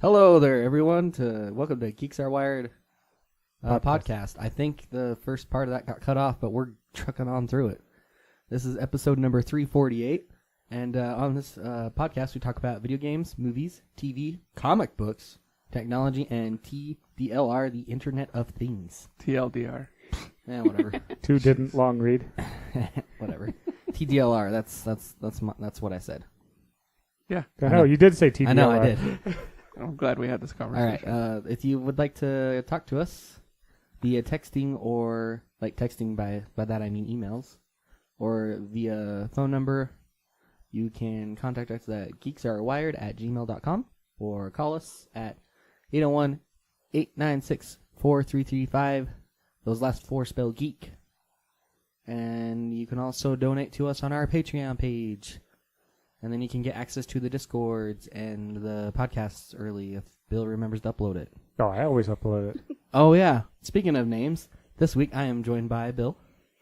Hello there, everyone. Welcome to Geeks Are Wired podcast. I think the first part of that got cut off, but we're trucking on through it. This is episode number 348, and on this podcast, we talk about video games, movies, TV, comic books, technology, and TDLR, the Internet of Things. TLDR. Yeah, whatever. Two didn't long read. Whatever. TDLR. That's what I said. Yeah. No, you did say TDLR. I know I did. I'm glad we had this conversation. All right. If you would like to talk to us via texting or texting by that I mean emails, or via phone number, you can contact us at geeksarewired@gmail.com or call us at 801-896-4335. Those last four spell geek. And you can also donate to us on our Patreon page. And then you can get access to the Discords and the podcasts early if Bill remembers to upload it. Oh, I always upload it. Oh, yeah. Speaking of names, this week I am joined by Bill.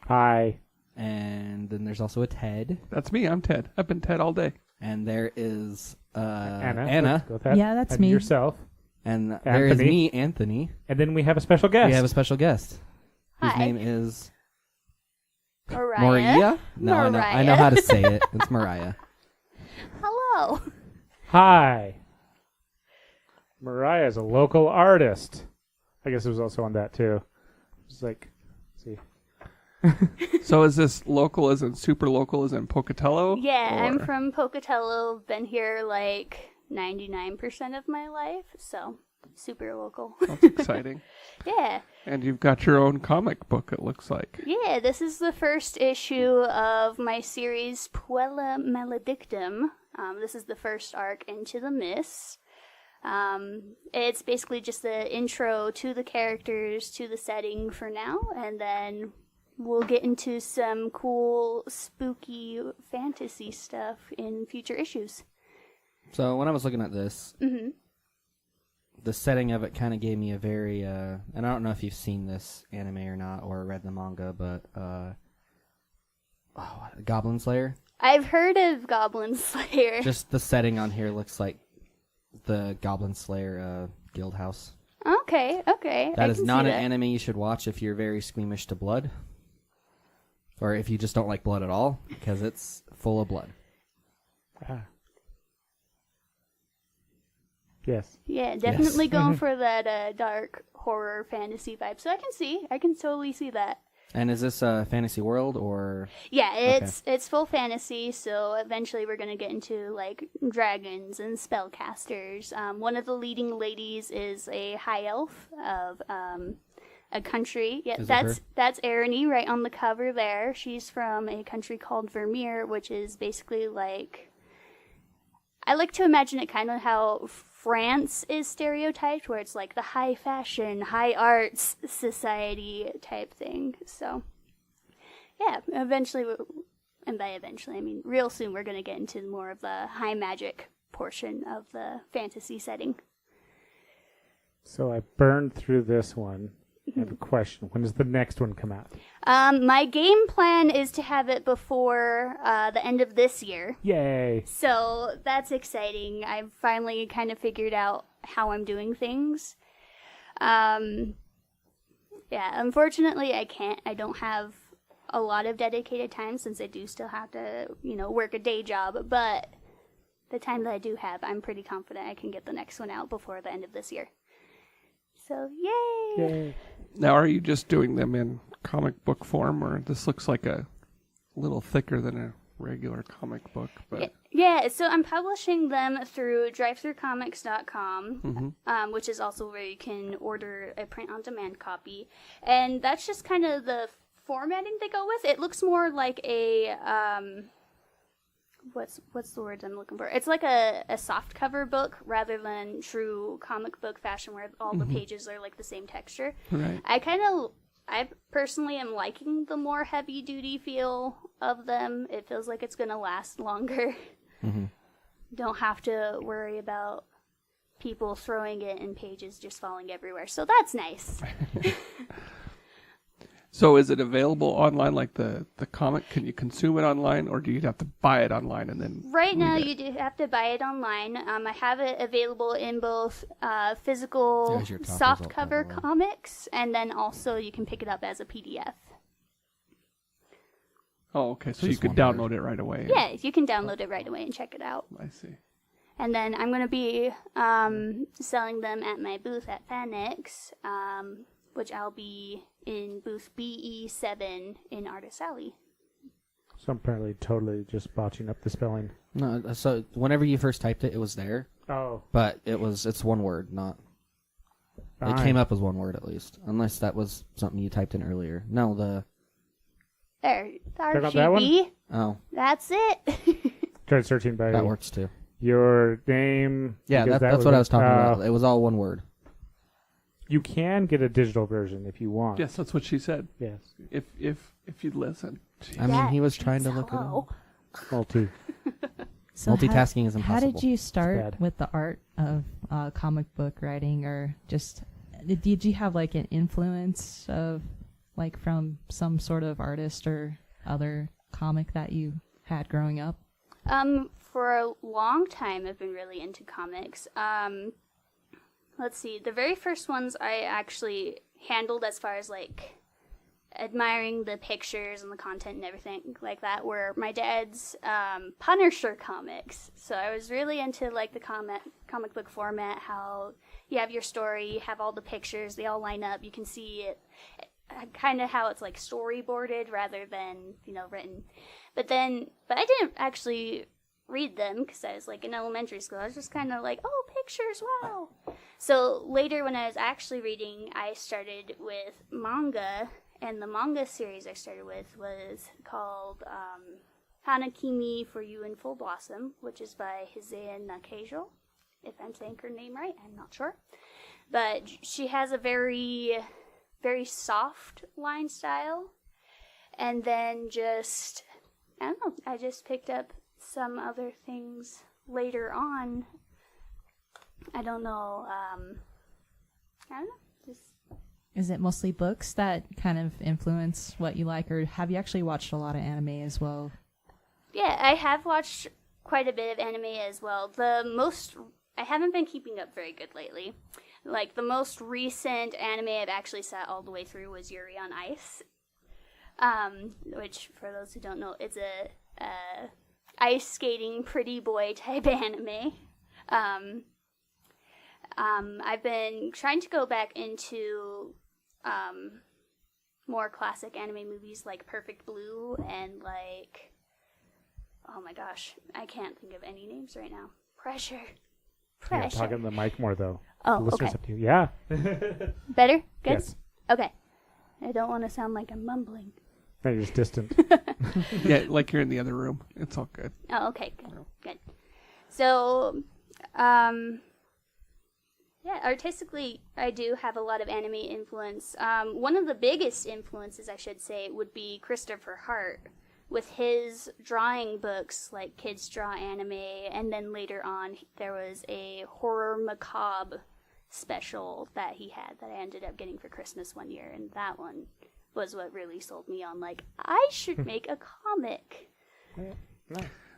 Hi. And then there's also a Ted. That's me. I'm Ted. I've been Ted all day. And there is Anna. Anna. Yeah, that's and me. Yourself. And there is me, Anthony. And then we have a special guest. We have a special guest. Whose Hi. name is... Mariah. No, I know how to say it. It's Mariah. Hello. Hi. Mariah is a local artist. I guess it was also on that, too. It's like, let's see. So is this local as in super local as in Pocatello? Yeah, I'm or- from Pocatello. Been here like 99% of my life, so super local. That's exciting. Yeah. And you've got your own comic book, it looks like. Yeah, this is the first issue of my series Puella Maledictum. This is the first arc, Into the Mist. It's basically just the intro to the characters, to the setting for now, and then we'll get into some cool, spooky fantasy stuff in future issues. So when I was looking at this, the setting of it kind of gave me a very, and I don't know if you've seen this anime or not, or read the manga, but Goblin Slayer. I've heard of Goblin Slayer. Just the setting on here looks like the Goblin Slayer guild house. Okay. That is not an anime. anime you should watch if you're very squeamish to blood, or if you just don't like blood at all, because it's full of blood. Ah. Yes. Yeah, definitely going for that dark horror fantasy vibe. So I can totally see that. And is this a fantasy world, or... Yeah, it's full fantasy, so eventually we're going to get into, like, dragons and spellcasters. One of the leading ladies is a high elf of a country. Yeah, that's Arany right on the cover there. She's from a country called Vermeer, which is basically like... I like to imagine it kind of how France is stereotyped, where it's like the high fashion, high arts society type thing. So, yeah, eventually, and by eventually, I mean real soon, we're going to get into more of the high magic portion of the fantasy setting. So I burned through this one. I have a question. When does the next one come out? My game plan is to have it before the end of this year. Yay. So that's exciting. I've finally kind of figured out how I'm doing things. Yeah, unfortunately I don't have a lot of dedicated time since I do still have to, work a day job. But the time that I do have, I'm pretty confident I can get the next one out before the end of this year. So, yay! Yay. Now, are you just doing them in comic book form, or this looks like a little thicker than a regular comic book? But Yeah, so I'm publishing them through drivethroughcomics.com, which is also where you can order a print-on-demand copy. And that's just kind of the formatting they go with. It looks more like a... What's the word I'm looking for? It's like a soft cover book rather than true comic book fashion where all the pages are like the same texture. Right. I personally am liking the more heavy duty feel of them. It feels like it's going to last longer. Don't have to worry about people throwing it and pages just falling everywhere. So that's nice. So is it available online, like the comic? Can you consume it online, or do you have to buy it online and then Right now, read it? you do have to buy it online. I have it available in both physical There's your top soft result, cover by the way. comics, and then also you can pick it up as a PDF. Oh, okay. So you Just could one download word. it right away. Yeah, you can download it right away and check it out. I see. And then I'm going to be selling them at my booth at FanX, which I'll be in booth BE7 in Artist Alley. So I'm apparently totally just botching up the spelling. No, so whenever you first typed it, it was there, Oh. but it's one word, not. It Fine. came up as one word at least, unless that was something you typed in earlier. No, There, Check out that one? RGB. oh, That's it. Tried searching by that works too. your name. Yeah, because that's what I was talking about. uh, It was all one word. You can get a digital version if you want. Yes, that's what she said. Yes. If you'd listen. Jeez. I mean, That he was trying to means look it hello. up. Multi. So Multitasking is How impossible. did you start bad. with the art of comic book writing, or just did you have like an influence of like from some sort of artist or other comic that you had growing up? For a long time, I've been really into comics. Let's see. The very first ones I actually handled as far as like admiring the pictures and the content and everything like that were my dad's Punisher comics. So I was really into like the comic book format, how you have your story, you have all the pictures, they all line up, you can see it, kind of how it's like storyboarded rather than, written. But I didn't actually read them because I was like in elementary school. I was just kind of like, oh, pictures, wow. So later when I was actually reading, I started with manga, and the manga series I started with was called Hanakimi for You in Full Blossom, which is by Hizaya Nakeijo. If I'm saying her name right, I'm not sure. But she has a very, very soft line style. And then I don't know, I just picked up some other things later on. I don't know, just... Is it mostly books that kind of influence what you like, or have you actually watched a lot of anime as well? Yeah, I have watched quite a bit of anime as well. I haven't been keeping up very good lately. Like, the most recent anime I've actually sat all the way through was Yuri on Ice. Which, for those who don't know, it's a ice skating pretty boy type anime. I've been trying to go back into more classic anime movies like Perfect Blue and like, oh my gosh, I can't think of any names right now. Pressure. Yeah, talking to the mic more though. Oh, The listeners okay. up to you. Yeah. Better? Good? Yes. Okay. I don't want to sound like I'm mumbling. No, you're just distant. Yeah, like you're in the other room. It's all good. Oh, okay, good. So, yeah, artistically, I do have a lot of anime influence. One of the biggest influences, I should say, would be Christopher Hart, with his drawing books, like Kids Draw Anime, and then later on, there was a horror macabre special that he had that I ended up getting for Christmas one year, and that one was what really sold me on, like, I should make a comic.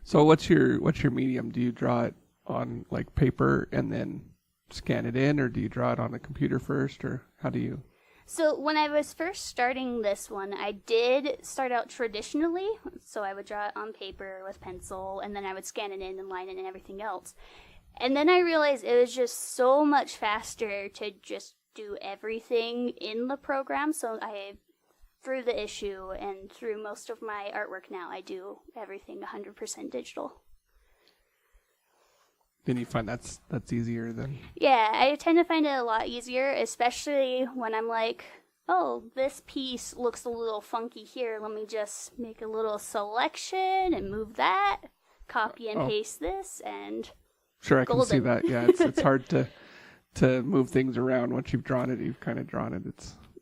So what's your medium? Do you draw it on like paper and then scan it in, or do you draw it on a computer first, or how do you? So when I was first starting this one, I did start out traditionally. So I would draw it on paper with pencil, and then I would scan it in and line it and everything else. And then I realized it was just so much faster to just do everything in the program. So through the issue and through most of my artwork now, I do everything 100% digital. Then you find that's easier than. Yeah, I tend to find it a lot easier, especially when I'm like, oh, this piece looks a little funky here. Let me just make a little selection and move that, copy and paste this, and Sure, I can see golden. that. Yeah, it's hard to move things around once you've drawn it. You've kind of drawn it.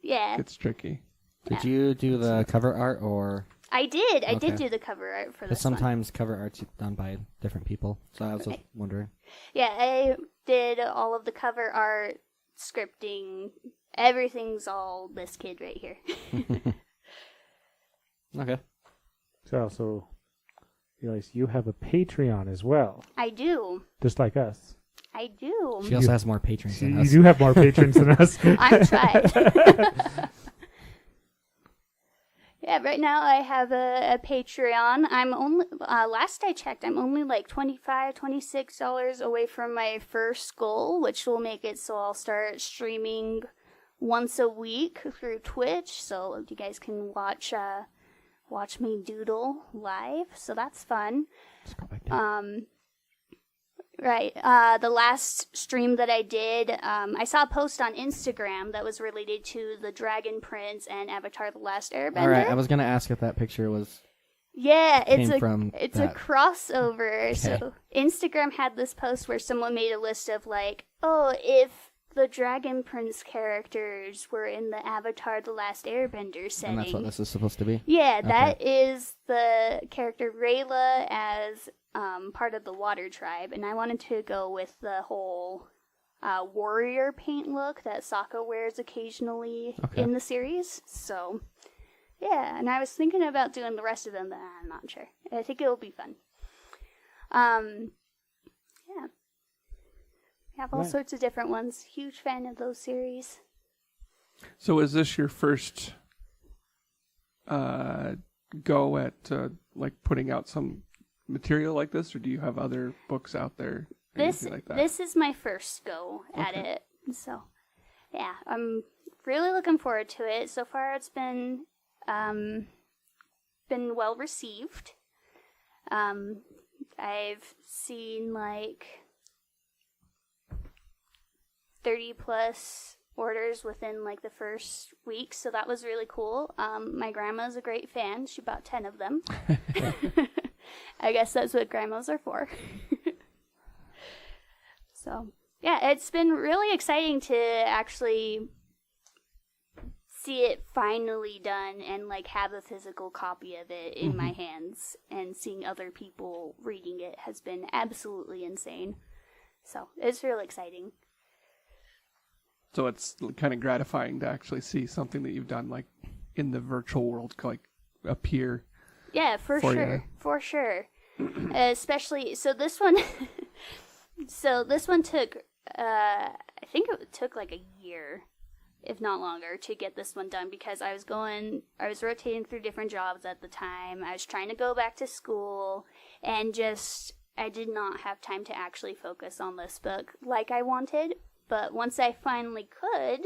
It's tricky. Did you do the cover art, or I did. I did Okay. do the cover art for because this one. sometimes cover art's done by different people? So I was just wondering. Yeah, I did all of the cover art, scripting. Everything's all this kid right here. Okay. So I also realize you have a Patreon as well, I do. just like us. I do. She also has more patrons than You us. do have more patrons than us. I'm tried. Yeah, right now I have a Patreon. I'm only, last I checked, I'm only like $25, $26 away from my first goal, which will make it so I'll start streaming once a week through Twitch, so you guys can watch me doodle live, so that's fun. Right. The last stream that I did, I saw a post on Instagram that was related to the Dragon Prince and Avatar: The Last Airbender. All right, I was gonna ask if that picture was. Yeah, it's came a from it's that. a crossover. Okay. So Instagram had this post where someone made a list of like, oh, if the Dragon Prince characters were in the Avatar: The Last Airbender setting. And that's what this is supposed to be. Yeah, that is the character Rayla as part of the Water Tribe, and I wanted to go with the whole warrior paint look that Sokka wears occasionally in the series. So, yeah, and I was thinking about doing the rest of them, but I'm not sure. I think it'll be fun. Yeah. We have all sorts of different ones. Huge fan of those series. So is this your first go at like putting out some material like this, or do you have other books out there? Like that? This is my first go at it. So, yeah, I'm really looking forward to it. So far, it's been well received. I've seen like 30 plus orders within like the first week, so that was really cool. My grandma's a great fan. She bought 10 of them. I guess that's what grandmas are for. So, yeah, it's been really exciting to actually see it finally done and like have a physical copy of it in my hands, and seeing other people reading it has been absolutely insane. So, it's really exciting. So it's kind of gratifying to actually see something that you've done like in the virtual world like appear. Yeah, for sure. Especially, so this one took, I think it took like a year, if not longer, to get this one done, because I was rotating through different jobs at the time. I was trying to go back to school, and I did not have time to actually focus on this book like I wanted. But once I finally could,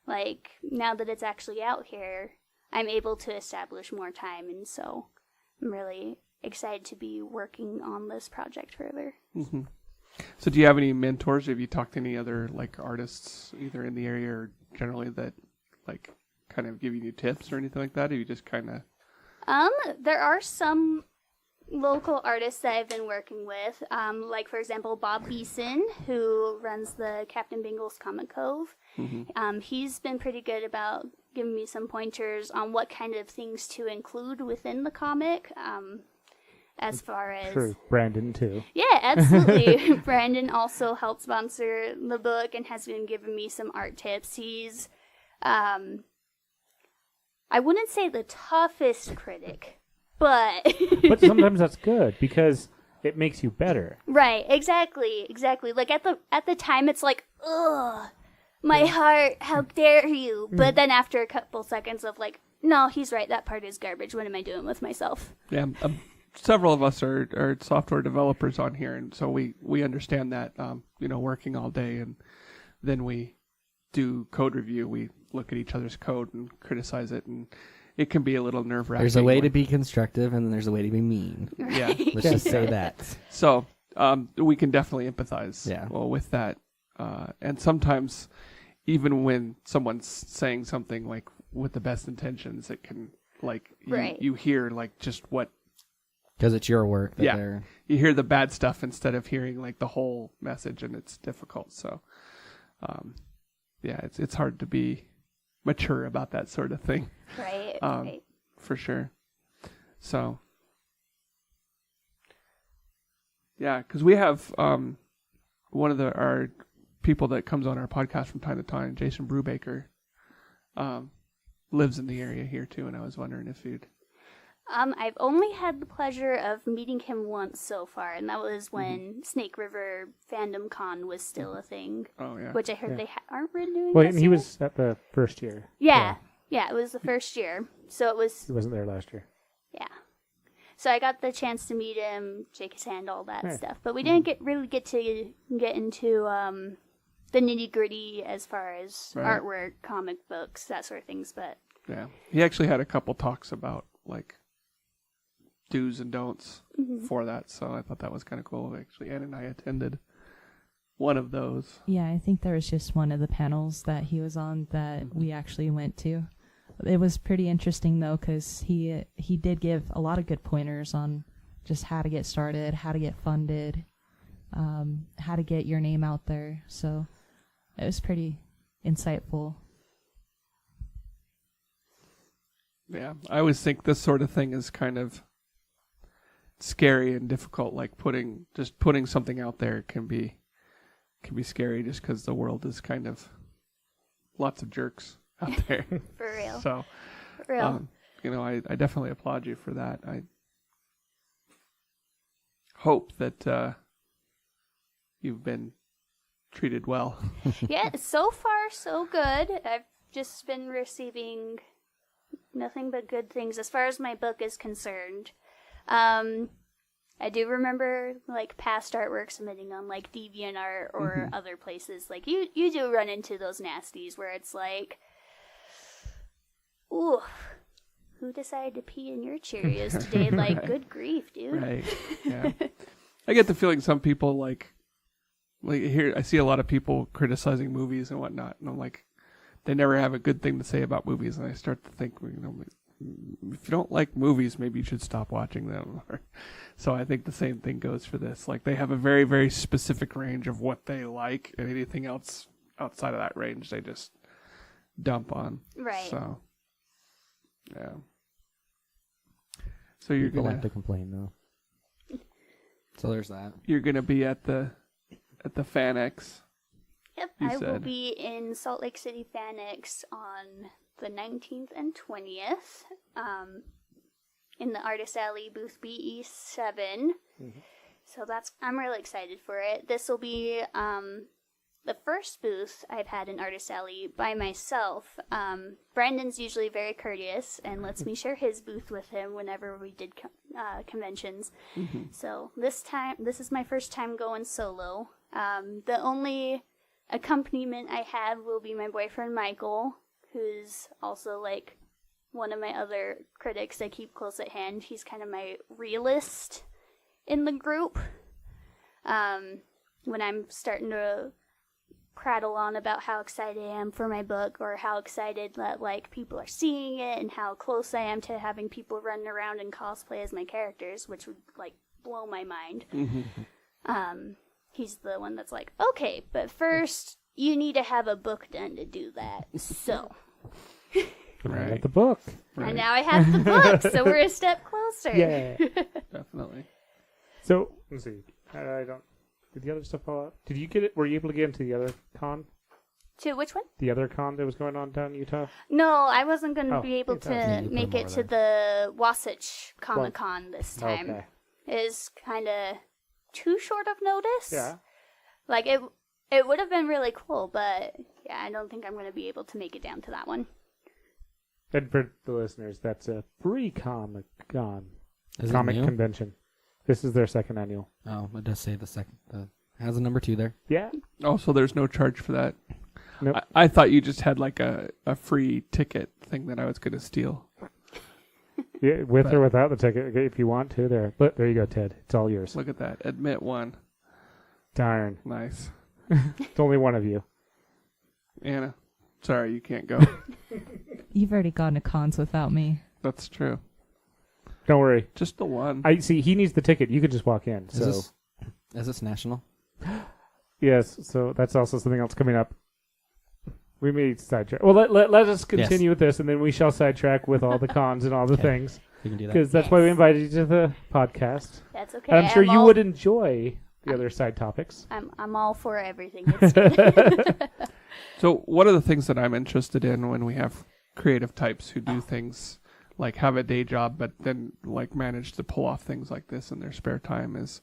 like, now that it's actually out here, I'm able to establish more time, and so I'm really excited to be working on this project further. Mm-hmm. So do you have any mentors? Have you talked to any other like artists either in the area or generally that like kind of giving you tips or anything like that? Or you just kind of... There are some local artists that I've been working with, like for example Bob Beeson, who runs the Captain Bingle's Comic Cove. He's been pretty good about giving me some pointers on what kind of things to include within the comic, as far as... True. Brandon, too. Yeah, absolutely. Brandon also helped sponsor the book and has been giving me some art tips. He's, I wouldn't say the toughest critic, but... But sometimes that's good, because it makes you better. Right, exactly. Like, at the time, it's like, ugh, my heart, how dare you? But then after a couple seconds of like, no, he's right, that part is garbage. What am I doing with myself? Yeah, several of us are software developers on here, and so we understand that, working all day, and then we do code review. We look at each other's code and criticize it, and it can be a little nerve-wracking. There's a way to be constructive, and then there's a way to be mean. Yeah. Let's just say that. So we can definitely empathize with that. And sometimes, even when someone's saying something like with the best intentions, it can you hear like just what... Because it's your work. You hear the bad stuff instead of hearing like the whole message, and it's difficult. So, it's hard to be mature about that sort of thing. Right. For sure. So, yeah, because we have one of our people that comes on our podcast from time to time, Jason Brubaker, lives in the area here too, and I was wondering if you'd I've only had the pleasure of meeting him once so far, and that was when Snake River Fandom Con was still a thing. Oh yeah. Which I heard they aren't renewing. Well, this and he year? was at the first year. Yeah, it was the first year, so it was. He wasn't there last year. Yeah, so I got the chance to meet him, shake his hand, all that Yeah. stuff. But we didn't get to get into the nitty gritty as far as Right. artwork, comic books, that sort of things. But Yeah. He actually had a couple talks about like do's and don'ts for that, so I thought that was kind of cool. Actually, Ann and I attended one of those. Yeah, I think there was just one of the panels that he was on that we actually went to. It was pretty interesting though, because he did give a lot of good pointers on just how to get started, how to get funded, how to get your name out there. So it was pretty insightful. Yeah, I always think this sort of thing is kind of scary and difficult. Like putting something out there can be scary, just because the world is kind of lots of jerks out there. for real, So, for real. I definitely applaud you for that. I hope that you've been treated well. Yeah, so far so good. I've just been receiving nothing but good things as far as my book is concerned. I do remember like past artwork submitting on like DeviantArt or other places. Like you do run into those nasties where it's like, ooh, who decided to pee in your Cheerios today? Like, Right. good grief, dude. Right. Yeah. I get the feeling some people like here I see a lot of people criticizing movies and whatnot, and I'm like, they never have a good thing to say about movies, and I start to think, if you don't like movies, maybe you should stop watching them. So I think the same thing goes for this. Like, they have a very, very specific range of what they like, and anything else outside of that range, they just dump on. Right. So, yeah. So you're People gonna like to complain though. So there's that. you're gonna be at the FanX. Yep, You I will said. be in Salt Lake City FanX on the 19th and 20th, in the Artist Alley booth BE7. So I'm really excited for it. This will be the first booth I've had in Artist Alley by myself. Brandon's usually very courteous and lets me share his booth with him whenever we did conventions. So this is my first time going solo. The only accompaniment I have will be my boyfriend Michael, who's also like one of my other critics I keep close at hand. He's kind of my realist in the group. When I'm starting to prattle on about how excited I am for my book, or how excited that like people are seeing it, and how close I am to having people running around and cosplay as my characters, which would like blow my mind. He's the one that's like, okay, but first you need to have a book done to do that. So, I got the book. and now I have the book, so we're a step closer. Yeah. Definitely. So let's see. I don't. Did the other stuff fall out? Did you get it? Were you able to get into the other con? To which one? The other con that was going on down in Utah? No, I wasn't going to Oh, be able Utah. to Yeah, you put make them it over to the Wasatch Comic Con this time. Okay. It is kind of too short of notice. Yeah. Like, it would have been really cool, but yeah, I don't think I'm going to be able to make it down to that one. And for the listeners, that's a pre-Comic Con Is it comic new? convention. This is their second annual. Oh, it does say the second. Has a number 2 there. Yeah. Oh, so there's no charge for that. Nope. I thought you just had like a free ticket thing that I was going to steal. Yeah, with or without the ticket, if you want to. But there you go, Ted. It's all yours. Look at that. Admit one. Darn. Nice. It's only one of you. Anna, sorry, you can't go. You've already gone to cons without me. That's true. Don't worry. Just the one. I see. He needs the ticket. You could just walk in. Is this national? Yes. So that's also something else coming up. We may sidetrack. Well, let us continue with this, and then we shall sidetrack with all the cons and all the Okay. things, We can do that. because that's why we invited you to the podcast. That's okay. And I'm sure you would enjoy the other side topics. I'm all for everything. It's good. So one of the things that I'm interested in when we have creative types who do things like have a day job, but then like manage to pull off things like this in their spare time is,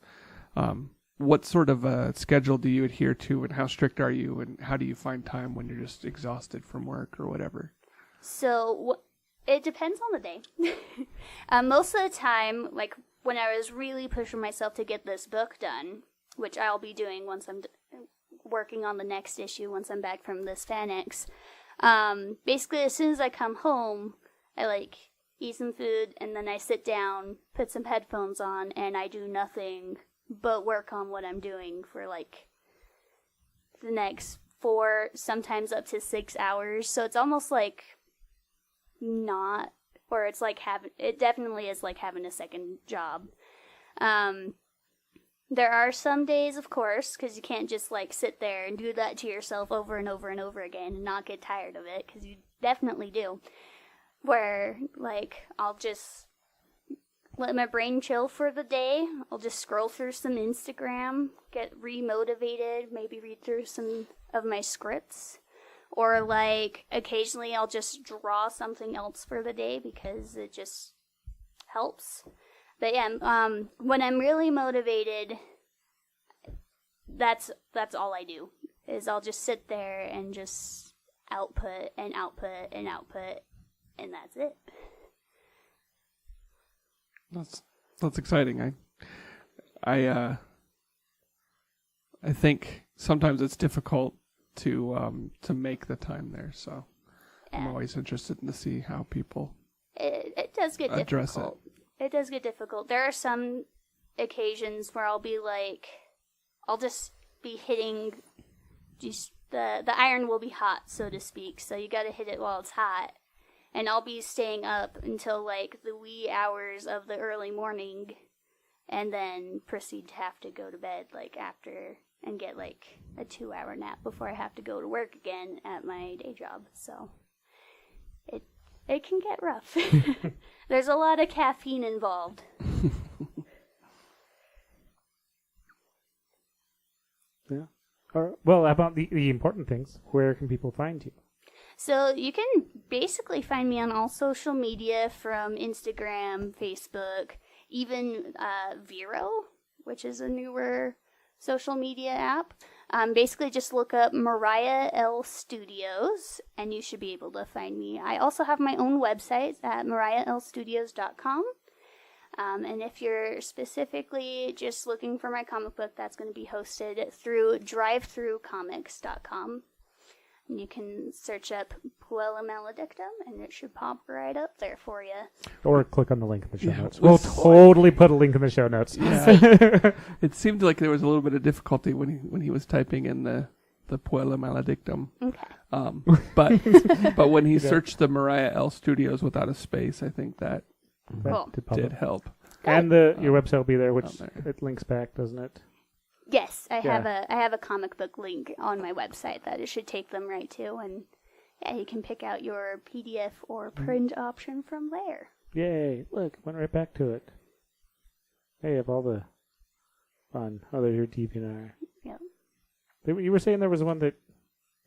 what sort of a schedule do you adhere to, and how strict are you, and how do you find time when you're just exhausted from work or whatever? So it depends on the day. Most of the time, like when I was really pushing myself to get this book done, which I'll be doing once I'm working on the next issue, once I'm back from this FanX. Basically, as soon as I come home, I like eat some food, and then I sit down, put some headphones on, and I do nothing but work on what I'm doing for like the next 4, sometimes up to 6 hours. So it's almost like not, or it's like it definitely is like having a second job. There are some days, of course, because you can't just like sit there and do that to yourself over and over and over again and not get tired of it, because you definitely do, where like I'll just let my brain chill for the day. I'll just scroll through some Instagram, get re-motivated, maybe read through some of my scripts, or like occasionally I'll just draw something else for the day because it just helps. But yeah, when I'm really motivated, that's all I do, is I'll just sit there and just output and output and output, and that's it. That's exciting. I think sometimes it's difficult to make the time there, so I'm always interested to see how people it does get address difficult. It does get difficult. There are some occasions where I'll just be hitting, just the iron will be hot, so to speak, so you gotta hit it while it's hot. And I'll be staying up until like the wee hours of the early morning, and then proceed to have to go to bed like after, and get like a 2-hour nap before I have to go to work again at my day job. So it can get rough. There's a lot of caffeine involved. Yeah. Well, how about the important things? Where can people find you? So you can basically find me on all social media, from Instagram, Facebook, even Vero, which is a newer social media app. Basically just look up Mariah L Studios and you should be able to find me. I also have my own website at MariahLStudios.com. And if you're specifically just looking for my comic book, that's going to be hosted through DriveThruComics.com. And you can search up Puella Maledictum, and it should pop right up there for you. Or click on the link in the show notes. We'll totally put a link in the show notes. Yeah. It seemed like there was a little bit of difficulty when he was typing in the Puella Maledictum. Okay. But when he searched the Mariah L Studios without a space, I think that did help. And your website will be there, which it links back, doesn't it? Yes, I have a comic book link on my website that it should take them right to, and yeah, you can pick out your PDF or print option from there. Yay! Look, went right back to it. Hey, of all the fun. Oh, there's your DeviantArt. Yep. You were saying there was one that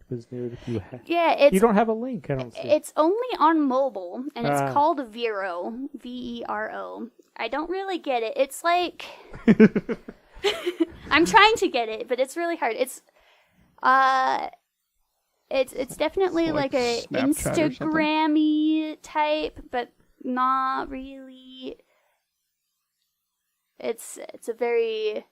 was new that you had. Yeah, you don't have a link. I don't see. It's only on mobile, and it's called Vero, Vero. I don't really get it. It's like. I'm trying to get it, but it's really hard. It's definitely like a Instagram-y type, but not really. It's a very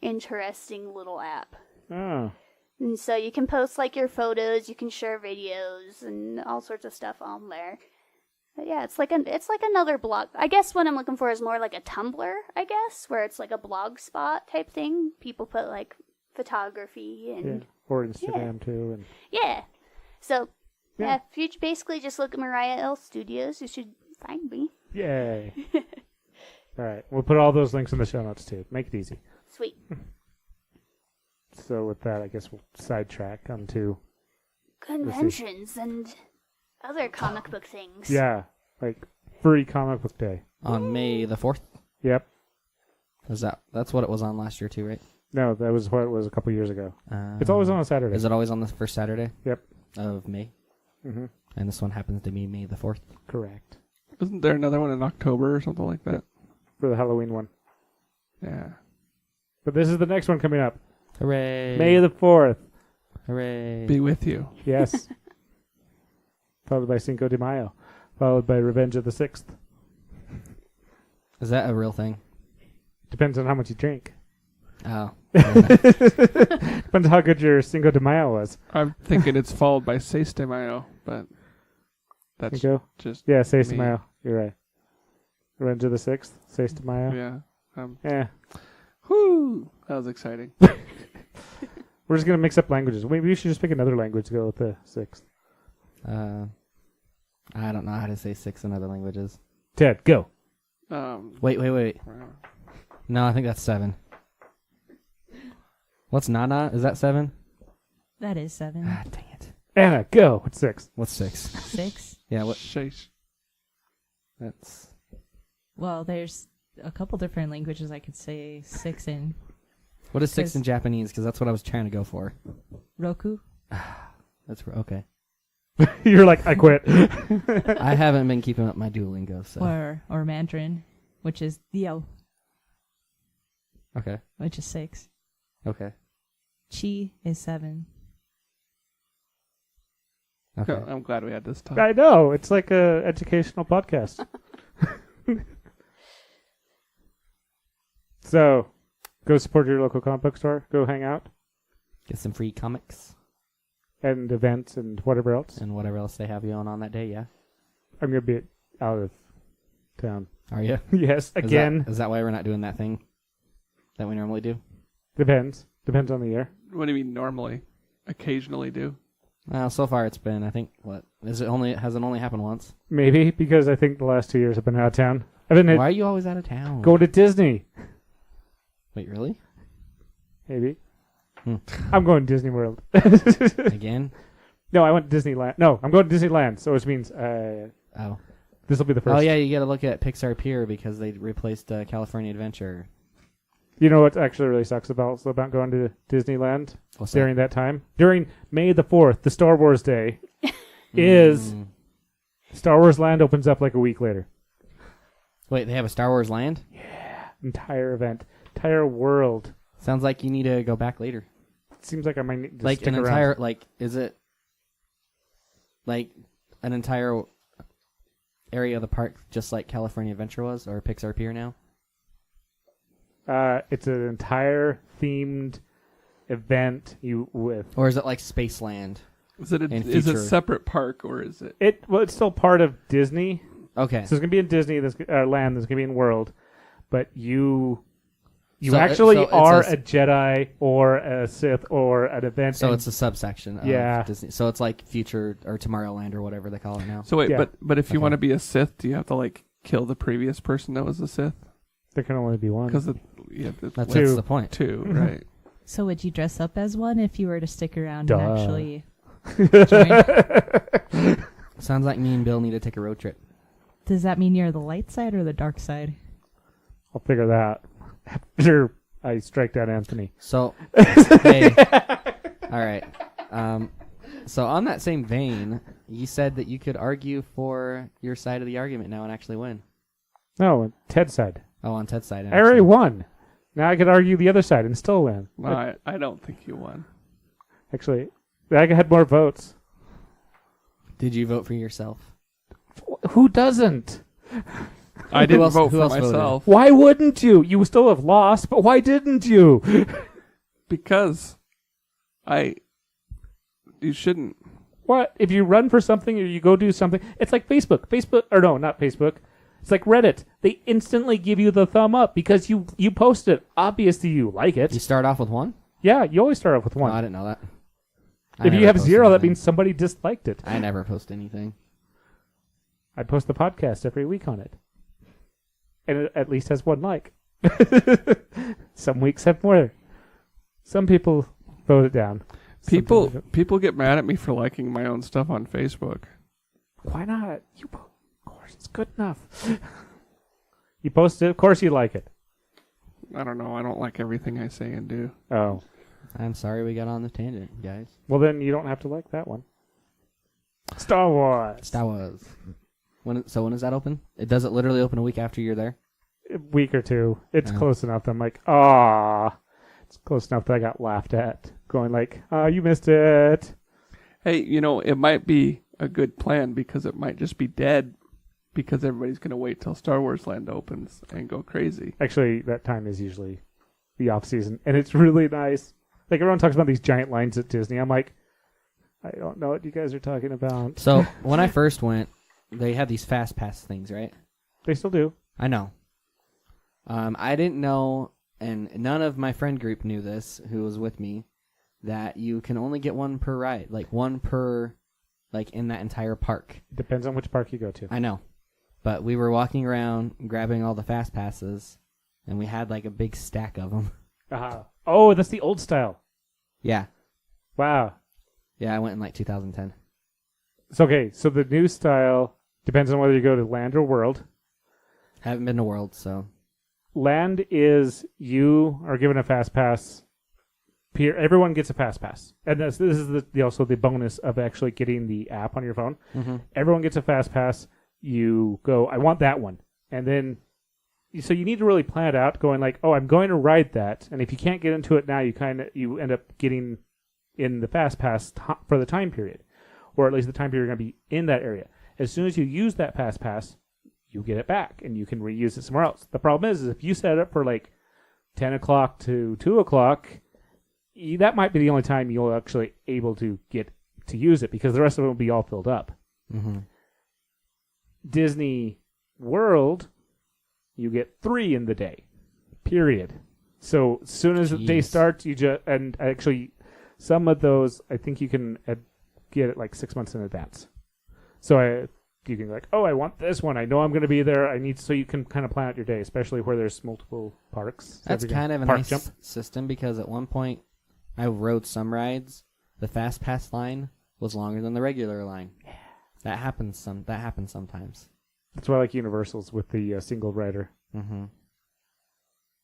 interesting little app. Oh. And so you can post like your photos, you can share videos, and all sorts of stuff on there. But yeah, it's like another blog. I guess what I'm looking for is more like a Tumbler, I guess, where it's like a blog spot type thing. People put like photography and or Instagram too, and So if you basically just look at Mariah L Studios, you should find me. Yay! All right, we'll put all those links in the show notes too. Make it easy. Sweet. So with that, I guess we'll sidetrack onto conventions and other comic book things. Yeah, like Free Comic Book Day. On May the 4th? Yep. That's what it was on last year too, right? No, that was what it was a couple years ago. It's always on a Saturday. Is it always on the first Saturday? Yep. Of May? Mm-hmm. And this one happens to be May the 4th? Correct. Isn't there another one in October or something like that? for the Halloween one. Yeah. But this is the next one coming up. Hooray. May the 4th. Hooray. Be with you. Yes. Followed by Cinco de Mayo. Followed by Revenge of the 6th. Is that a real thing? Depends on how much you drink. Oh. Depends on how good your Cinco de Mayo was. I'm thinking it's followed by Seis de Mayo, but that's Cinco? just Yeah, Seis de me. Mayo. You're right. Revenge of the 6th. Seis de Mayo. Yeah. Yeah. Whoo! That was exciting. We're just going to mix up languages. Maybe we should just pick another language to go with the 6th. I don't know how to say 6 in other languages. Ted, go. Wait. No, I think that's 7. What's Nana? Is that 7? That is 7. Ah, dang it. Anna, go. What's 6? What's 6? 6. Yeah, what? Sheesh. That's... Well, there's a couple different languages I could say 6 in. What is 6 'Cause- in Japanese? Because that's what I was trying to go for. Roku. That's okay. You're like, I quit. I haven't been keeping up my Duolingo, so... Or Mandarin, which is Dio, Okay. which is 6. Okay. Chi is 7. Okay. I'm glad we had this talk. I know. It's like a educational podcast. So, go support your local comic book store. Go hang out. Get some free comics And events and whatever else. and whatever else they have you on that day, yeah? I'm going to be out of town. Are you? Yes, again. Is that why we're not doing that thing that we normally do? Depends. Depends on the year. What do you mean normally? Occasionally do? Well, so far it's been, I think, has it only happened once? Maybe, because I think the last 2 years I've been out of town. I've been Why are you always out of town? go to Disney. Wait, really? Maybe. Hmm. I'm going to Disney World. Again? No, I went to Disneyland. No, I'm going to Disneyland, so which means Oh. this will be the first. Oh, yeah, you got to look at Pixar Pier because they replaced California Adventure. You know what actually really sucks about going to Disneyland What's during that time? During May the 4th, the Star Wars Day, is Star Wars Land opens up like a week later. Wait, they have a Star Wars Land? Entire event. Entire world. Sounds like you need to go back later. It seems like I might need to Like stick an around. entire, is it like an entire area of the park just like California Adventure was or Pixar Pier now? It's an entire themed event Or is it like Spaceland? Is it In is it future. a separate park or is it? it's still part of Disney. Okay. So it's gonna be in Disney, there's Land, there's gonna be in World, but you So actually it's are a a Jedi or a Sith or an event. So in- it's a subsection of Yeah. Disney. So it's like Future or Tomorrowland or whatever they call it now. So wait, Yeah. but if you Okay. want to be a Sith, do you have to like kill the previous person that was a Sith? there can only be one. Because That's Two. the point. two, right? So would you dress up as one if you were to stick around Duh. and actually join? Sounds like me and Bill need to take a road trip. Does that mean you're the light side or the dark side? I'll figure that after I strike down Anthony. So, hey, all right. So on that same vein, you said that you could argue for your side of the argument now and actually win. No, Ted's side. Oh, on Ted's side. I already won. Now I could argue the other side and still win. No, I don't think you won. Actually, I had more votes. Did you vote for yourself? Who doesn't? I didn't else- vote who for else voted? myself Why wouldn't you? You still have lost, but why didn't you? because you shouldn't. What? If you run for something or you go do something, it's like Facebook. Or no, not Facebook. It's like Reddit. They instantly give you the thumb up because you post it. Obviously you like it. You start off with one? Yeah, you always start off with Oh, one. I didn't know that. I If never you have post 0, that anything. means somebody disliked it. I never post anything. I post the podcast every week on it. And it at least has 1 like. Some weeks have more. Some people vote it down. Some People get mad at me for liking my own stuff on Facebook. Why not? Of course, it's good enough. You post it, of course you like it. I don't know. I don't like everything I say and do. Oh. I'm sorry we got on the tangent, guys. Well, then you don't have to like that one. Star Wars. Star Wars. When does that open? Does it literally open a week after you're there? A week or two. It's Oh. close enough that I'm like, it's close enough that I got laughed at. Going like, you missed it. Hey, it might be a good plan because it might just be dead because everybody's going to wait till Star Wars Land opens and go crazy. Actually, that time is usually the off season, and it's really nice. Like everyone talks about these giant lines at Disney. I'm like, I don't know what you guys are talking about. So when I first went, they had these fast pass things, right? They still do. I know. I didn't know, and none of my friend group knew this, who was with me, that you can only get one per ride, like one per, like in that entire park. Depends on which park you go to. I know, but we were walking around grabbing all the fast passes, and we had like a big stack of them. Oh, that's the old style. Yeah, Wow. yeah, I went in like 2010. So okay, so the new style depends on whether you go to Land or World. Haven't been to World, so Land is you are given a fast pass. Everyone gets a fast pass, and this is also the bonus of actually getting the app on your phone. mm-hmm. Everyone gets a fast pass. You go, I want that one, and then so you need to really plan it out. Going like, I'm going to ride that, and if you can't get into it now, you end up getting in the fast pass for the time period, or at least the time period you're going to be in that area. As soon as you use that fast pass, you get it back, and you can reuse it somewhere else. The problem is if you set it up for like 10 o'clock to 2 o'clock, that might be the only time you'll actually able to get to use it because the rest of it will be all filled up. Mm-hmm. Disney World, you get 3 in the day, period. So as soon as the day starts, and actually some of those I think you can get it like 6 months in advance. So you can be like, I want this one. I know I'm going to be there. So you can kind of plan out your day, especially where there's multiple parks. That's kind of a nice system because at one point I rode some rides. The fast pass line was longer than the regular line. Yeah, that happens. That happens sometimes. That's why I like Universal's with the single rider. Mm-hmm.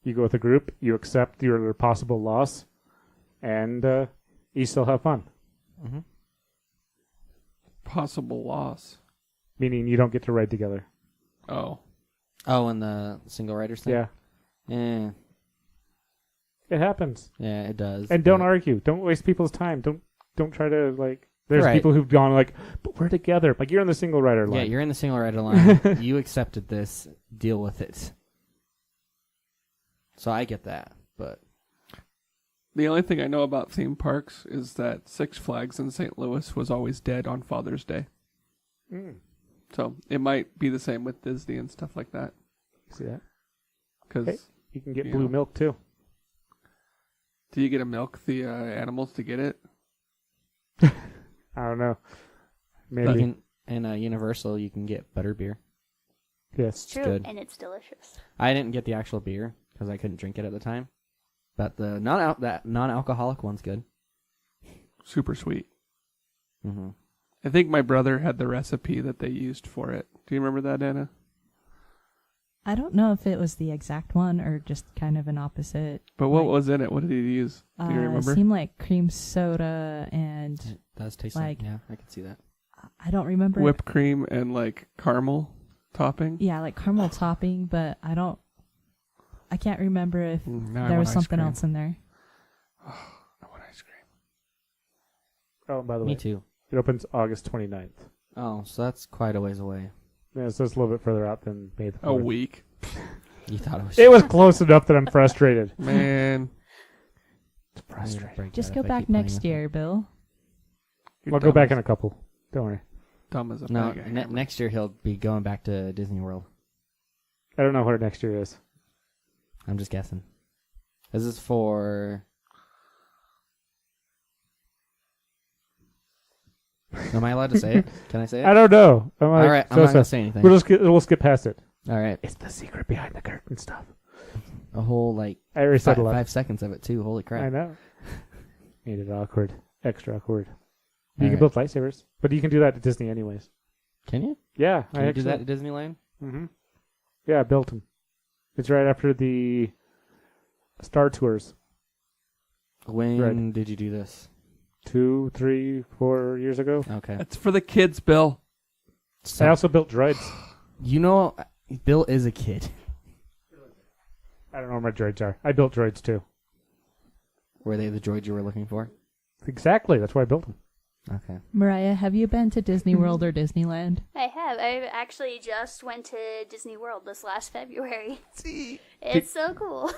You go with a group, you accept your possible loss, and you still have fun. Mm-hmm. Possible loss. Meaning you don't get to ride together. Oh, and the single riders thing? Yeah. Yeah. It happens. Yeah, it does. And don't argue. Don't waste people's time. Don't try to like. There's Right. people who've gone like, but we're together. Like you're in the single rider line. Yeah, you're in the single rider line. You accepted this. Deal with it. So I get that, but the only thing I know about theme parks is that Six Flags in St. Louis was always dead on Father's Day. Mm. So it might be the same with Disney and stuff like that. See that? Because Hey, you can get blue milk too. do you get to milk the animals to get it? I don't know. you Maybe. can, in Universal you can get butterbeer. Yes. It's true, good. and it's delicious. I didn't get the actual beer because I couldn't drink it at the time. But the non-alcoholic one's good. Super sweet. Mm-hmm. I think my brother had the recipe that they used for it. Do you remember that, Anna? I don't know if it was the exact one or just kind of an opposite. But what was in it? What did he use? Do you remember? It seemed like cream soda and It does taste like- yeah, I can see that. I don't remember. Whipped cream and like caramel topping? Yeah, like caramel topping, but I can't remember if Now I there want was ice something cream. else in there. I want ice cream. Oh, by the Me way, too. it opens August 29th. Oh, so that's quite a ways away. Yeah, so it's a little bit further out than May the 4th. A week. You thought it was... It was close enough that I'm frustrated. Man. It's I'm gonna frustrating. break Just that go if I back keep playing next with year, Bill. You're I'll go dumb back as- in a couple. Don't worry. Dumb as a it. No, bag of hammer. next year he'll be going back to Disney World. I don't know what next year is. I'm just guessing. This is for... Am I allowed to say it? Can I say it? I don't know. All right, I'm not going to say anything. We'll skip past it. All right. It's the secret behind the curtain stuff. A whole, like, I already said a lot. 5 seconds of it, too. Holy crap. I know. Made it awkward. Extra awkward. All You can right. build lightsabers. But you can do that at Disney anyways. Can you? Yeah. Can you do that at Disneyland? Mm-hmm. Yeah, I built them. It's right after the Star Tours. When Right. did you do this? 2, 3, 4 years ago. Okay. That's for the kids, Bill. I also built droids. You know, Bill is a kid. I don't know where my droids are. I built droids too. Were they the droids you were looking for? Exactly. That's why I built them. Okay. Mariah, have you been to Disney World or Disneyland? I have. I actually just went to Disney World this last February. It's so cool.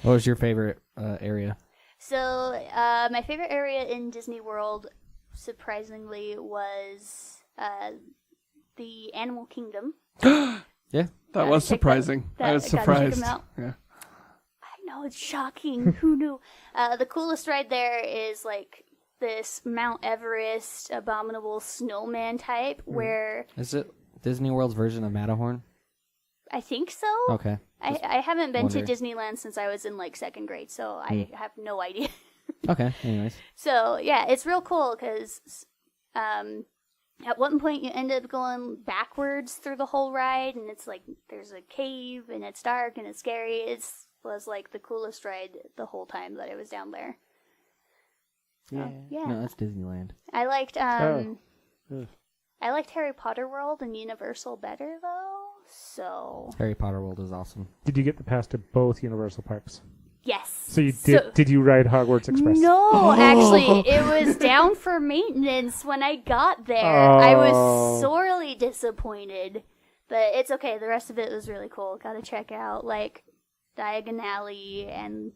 What was your favorite area? So, my favorite area in Disney World, surprisingly, was the Animal Kingdom. Yeah. That was surprising. I was surprised. Yeah. I know, it's shocking. Who knew? The coolest ride there is like this Mount Everest abominable snowman type where... Is it Disney World's version of Matterhorn? I think so. Okay. I haven't been to wonder. Disneyland since I was in like second grade, so I have no idea. Okay, anyways. So, yeah, it's real cool because at one point you end up going backwards through the whole ride, and it's like there's a cave, and it's dark, and it's scary. It was like the coolest ride the whole time that I was down there. So, yeah. No, that's Disneyland. I liked Ugh. I liked Harry Potter World and Universal better, though, so... Harry Potter World is awesome. Did you get the pass to both Universal parks? Yes. So you did? Did you ride Hogwarts Express? No, actually, it was down for maintenance when I got there. I was sorely disappointed, but it's okay. The rest of it was really cool. Got to check out like Diagon Alley and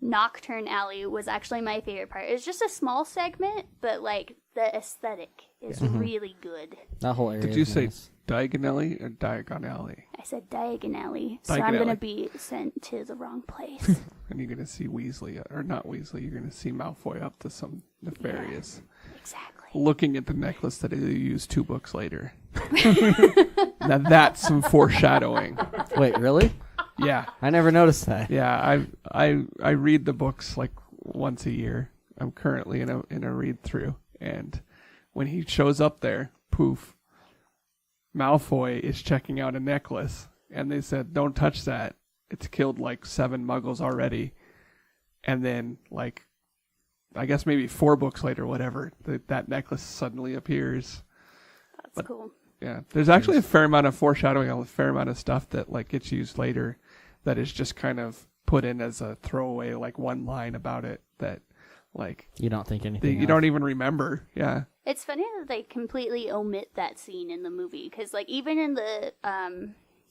Nocturne Alley was actually my favorite part. It was just a small segment, but like the aesthetic is really good. That whole area. Did you is say nice. Diagon Alley or Diagon Alley? I said Diagon Alley, so Diagon I'm going to Alley. be sent to the wrong place. And you're going to see Weasley, or not Weasley, you're going to see Malfoy up to some nefarious. Exactly. Looking at the necklace that he used 2 books later. Now that's some foreshadowing. Wait, really? Yeah. I never noticed that. Yeah, I read the books like once a year. I'm currently in a read through, and when he shows up there, poof, Malfoy is checking out a necklace, and they said, "Don't touch that. It's killed like 7 Muggles already." And then, like, I guess maybe 4 books later, whatever, that necklace suddenly appears. That's cool. Yeah, there's actually a fair amount of foreshadowing, a fair amount of stuff that like gets used later, that is just kind of put in as a throwaway, like one line about it that, like, You don't think anything. you don't even remember. Yeah. It's funny that they completely omit that scene in the movie, because like even in the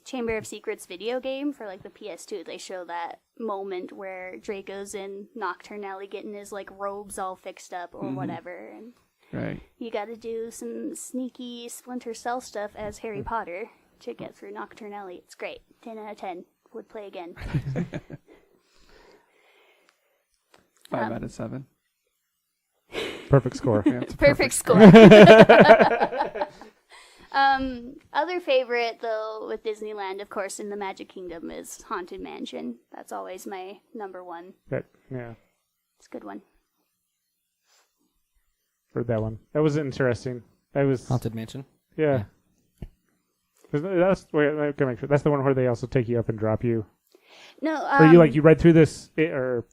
Chamber of Secrets video game for like the PS2, they show that moment where Draco's in Nocturne Alley getting his like robes all fixed up or whatever, and Right. you got to do some sneaky Splinter Cell stuff as Harry Potter to get through Nocturne Alley. It's great. 10 out of 10. Would play again. 5 out of 7. Perfect score. Yeah, it's Perfect score. Other favorite, though, with Disneyland, of course, in the Magic Kingdom is Haunted Mansion. That's always my number one. Yeah, It's a good one. heard that one. That was interesting. That was Haunted Mansion. Yeah. That's wait, I gotta make sure. That's the one where they also take you up and drop you. No, Or you ride through this or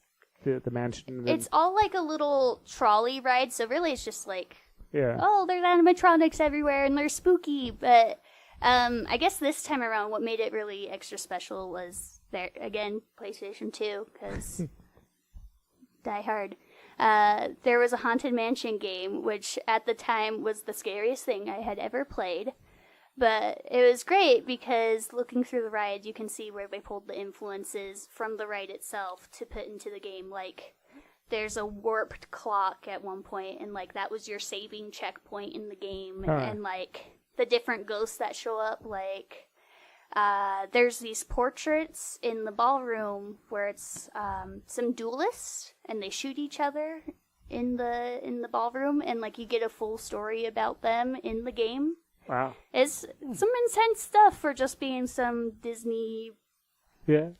the mansion. And then, it's all like a little trolley ride, so really it's just like, yeah. oh, there's animatronics everywhere and they're spooky. But I guess this time around, what made it really extra special was there again, PlayStation 2, because Die Hard. There was a Haunted Mansion game, which at the time was the scariest thing I had ever played. But it was great because looking through the ride, you can see where they pulled the influences from the ride itself to put into the game. Like, there's a warped clock at one point, and like that was your saving checkpoint in the game. And like the different ghosts that show up, like there's these portraits in the ballroom where it's some duelists and they shoot each other in the ballroom, and like you get a full story about them in the game. Wow. It's some intense stuff for just being some Disney